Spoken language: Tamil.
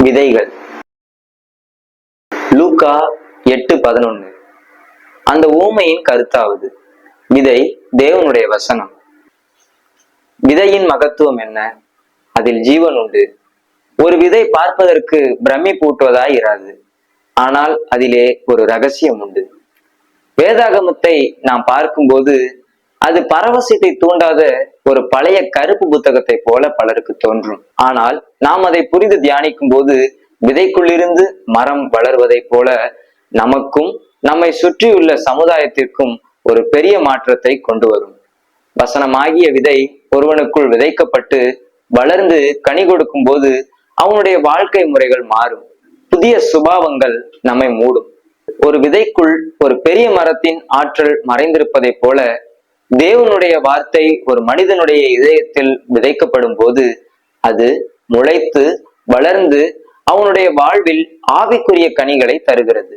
விதைகள். லூக்கா 8:11. அந்த ஊமையின் கருத்தாவது, விதை தேவனுடைய வசனம். விதையின் மகத்துவம் என்ன? அதில் ஜீவன் உண்டு. ஒரு விதை பார்ப்பதற்கு பிரமிப்பூட்டுவதாய் இராது, ஆனால் அதிலே ஒரு ரகசியம் உண்டு. வேதாகமத்தை நாம் பார்க்கும்போது அது பரவசத்தை தூண்டாத ஒரு பழைய கருப்பு புத்தகத்தை போல பலருக்கு தோன்றும். ஆனால் நாம் அதை புரிந்து தியானிக்கும் போது விதைக்குள்ளிருந்து மரம் வளர்வதை போல நமக்கும் நம்மை சுற்றியுள்ள சமுதாயத்திற்கும் ஒரு பெரிய மாற்றத்தை கொண்டு வரும். வசனமாகிய விதை ஒருவனுக்குள் விதைக்கப்பட்டு வளர்ந்து கனி கொடுக்கும் போது அவனுடைய வாழ்க்கை முறைகள் மாறும். புதிய சுபாவங்கள் நம்மை மூடும். ஒரு விதைக்குள் ஒரு பெரிய மரத்தின் ஆற்றல் மறைந்திருப்பதை போல தேவனுடைய வார்த்தை ஒரு மனிதனுடைய இதயத்தில் விதைக்கப்படும் போது அது முளைத்து வளர்ந்து அவனுடைய வாழ்வில் ஆவிக்குரிய கனிகளை தருகிறது.